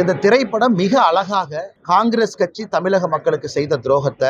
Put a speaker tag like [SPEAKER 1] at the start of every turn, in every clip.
[SPEAKER 1] இந்த திரைப்படம் மிக அழகாக காங்கிரஸ் கட்சி தமிழக மக்களுக்கு செய்த துரோகத்தை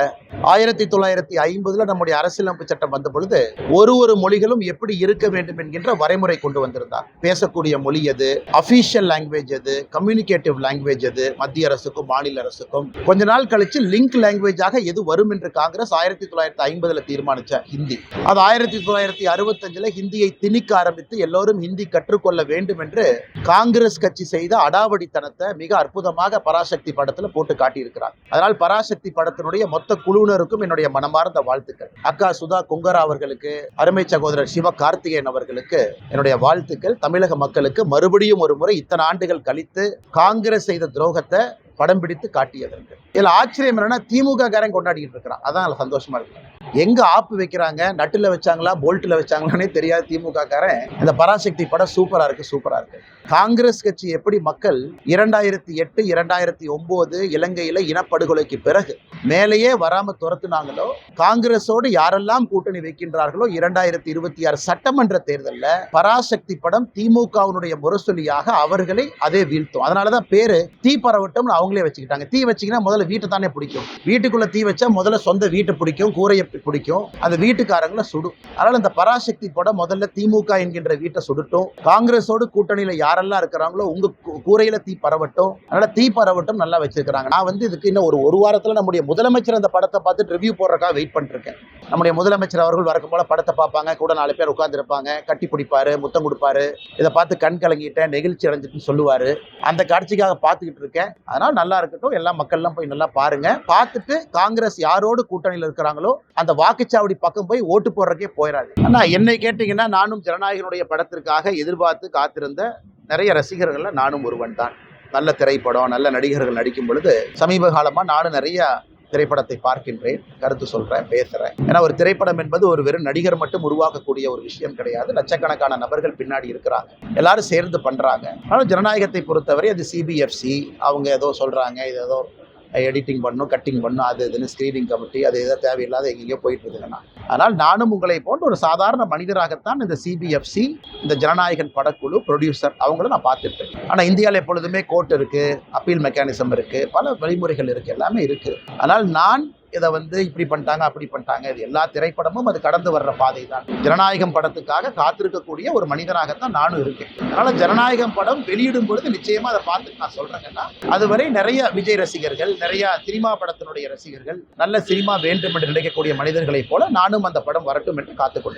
[SPEAKER 1] 1950 நம்முடைய அரசியலமைப்பு சட்டம் வந்த பொழுது ஒரு மொழிகளும் எப்படி இருக்க வேண்டும் என்கின்ற வரைமுறை கொண்டு வந்திருந்தார். பேசக்கூடிய மொழி எது, அபிஷியல் லாங்குவேஜ் எது, கம்யூனிகேட்டிவ் லாங்குவேஜ் எது, மத்திய அரசுக்கும் மாநில அரசுக்கும். கொஞ்ச நாள் கழிச்சு லிங்க் லாங்குவேஜாக எது வரும் என்று காங்கிரஸ் 1950 தீர்மானிச்ச ஹிந்தி. அது 1965 ஹிந்தியை திணிக்க ஆரம்பித்து எல்லோரும் ஹிந்தி கற்றுக்கொள்ள வேண்டும் என்று காங்கிரஸ் கட்சி செய்த அடாவடித்தனத்தை மிக அற்புதமாக பராசக்தி படத்துல போட்டு காட்டியிருக்கிறார். அதனால் பராசக்தி படத்தினுடைய மொத்த குழுவினருக்கும் என்னுடைய மனமார்ந்த வாழ்த்துக்கள். அக்கா சுதா கொங்கரா அவர்களுக்கு, அருமை சகோதரர் சிவ கார்த்திகேயன் அவர்களுக்கு என்னுடைய வாழ்த்துக்கள். தமிழக மக்களுக்கு மறுபடியும் ஒரு முறை இத்தனை ஆண்டுகள் கழித்து காங்கிரஸ் செய்த துரோகத்தை படம் பிடித்து காட்டியதற்கு. இதுல ஆச்சரியம் என்னன்னா, திமுக காரன் கொண்டாடிட்டு இருக்கிறான். அதான் சந்தோஷமா இருக்கு. எங்க ஆப்பு வைக்கிறாங்க, நட்டுல வச்சாங்களா போல்ட்ல வச்சாங்களானே தெரியாது திமுக காரன். இந்த பராசக்தி படம் சூப்பரா இருக்கு. காங்கிரஸ் கட்சி எப்படி மக்கள் 2008 2009 இலங்கையில இனப்படுகொலைக்கு பிறகு மேலேயே வராம துரத்துனாங்களோ, காங்கிரஸோடு யாரெல்லாம் கூட்டணி வைக்கின்றார்களோ 2026 சட்டமன்ற தேர்தலில் பராசக்தி படம் திமுகவினுடைய முரசொலியாக அவர்களை அதே வீழ்த்தும். அதனாலதான் பேரு தீ பரவட்டும் அவங்களே வச்சுக்கிட்டாங்க. தீ வச்சிங்கன்னா முதல்ல வீட்டை தானே பிடிக்கும். வீட்டுக்குள்ள தீ வச்சா முதல்ல சொந்த வீட்டை பிடிக்கும், கூரையை பிடிக்கும், அந்த வீட்டுக்காரங்களை சுடும். அதனால இந்த பராசக்தி படம் முதல்ல திமுக என்கின்ற வீட்டை சுடட்டும், காங்கிரஸோடு கூட்டணியில யாரெல்லாம் இருக்கிறாங்களோ உங்க கூரையில தீ பரவட்டும். அதனால தீ பரவட்டும் நல்லா வச்சிருக்காங்க. நான் இதுக்கு இன்னும் ஒரு வாரத்துல நம்முடைய முதலமைச்சர் அந்த படத்தை பார்த்து ரிவ்யூ போடுறதுக்காக வெயிட் பண்ணிருக்கேன். நம்முடைய முதலமைச்சர் அவர்கள் வழக்கம் போல படத்தை பார்ப்பாங்க, கூட 4 பேர் உட்கார்ந்து இருப்பாங்க, கட்டி பிடிப்பாரு, முத்தம் கொடுப்பாரு, இதை பார்த்து கண் கலங்கிட்டேன், நெகிழ்ச்சி அடைஞ்சிட்டு சொல்லுவாரு. அந்த காட்சிக்காக பார்த்துக்கிட்டு இருக்கேன். அதனால நல்லா இருக்கட்டும், எல்லா மக்கள்லாம் போய் நல்லா பாருங்க. பார்த்துட்டு காங்கிரஸ் யாரோடு கூட்டணியில் இருக்கிறாங்களோ அந்த வாக்குச்சாவடி பக்கம் போய் ஓட்டு போடுறதுக்கே போயிடாது. ஆனா என்னை கேட்டீங்கன்னா, நானும் ஜனநாயகனுடைய படத்திற்காக எதிர்பார்த்து காத்திருந்த நிறைய ரசிகர்கள் நானும் ஒருவன் தான். நல்ல திரைப்படம், நல்ல நடிகர்கள் நடிக்கும் பொழுது சமீப காலமா நானும் நிறைய திரைப்படத்தை பார்க்கின்றேன், கருத்து சொல்றேன், பேசுறேன். ஏன்னா ஒரு திரைப்படம் என்பது ஒரு வெறும் நடிகர் மட்டும் உருவாக்கக்கூடிய ஒரு விஷயம் கிடையாது. லட்சக்கணக்கான நபர்கள் பின்னாடி இருக்கிறாங்க, எல்லாரும் சேர்ந்து பண்றாங்க. ஆனால் ஜனநாயகத்தை பொறுத்தவரை அது சிபிஎஃப்சி அவங்க ஏதோ சொல்றாங்க, இது ஏதோ எடிட்டிங் பண்ணும், கட்டிங் பண்ணும், அது இதுன்னு ஸ்க்ரீனிங் கமிட்டி, அது எதோ தேவையில்லாத எங்கேயோ போயிட்டு இருக்குதுன்னா, ஆனால் நானும் உங்களை போன்ற ஒரு சாதாரண மனிதராகத்தான் இந்த சிபிஎஃப்சி, இந்த ஜனநாயகன் படக்குழு, ப்ரொடியூசர் அவங்களும் நான் பார்த்துட்டு. ஆனால் இந்தியாவில் எப்பொழுதுமே கோர்ட் இருக்கு, அப்பீல் மெக்கானிசம் இருக்கு, பல வழிமுறைகள் இருக்கு, எல்லாமே இருக்கு. ஆனால் நான் இதை இப்படி பண்ணிட்டாங்க அப்படி பண்ணிட்டாங்க, இது எல்லா திரைப்படமும் அது கடந்து வர்ற பாதை தான். ஜனநாயகம் படத்துக்காக காத்திருக்கக்கூடிய ஒரு மனிதனாகத்தான் நானும் இருக்கேன். அதனால ஜனநாயகம் படம் வெளியிடும் பொழுது நிச்சயமா அதை பார்த்துட்டு நான் சொல்றேங்கன்னா, அதுவரை நிறைய விஜய் ரசிகர்கள், நிறைய சினிமா படத்தினுடைய ரசிகர்கள், நல்ல சினிமா வேண்டும் என்று நினைக்கக்கூடிய மனிதர்களைப் போல நானும் அந்த படம் வரட்டும் என்று காத்துக்கொள்கிறேன்.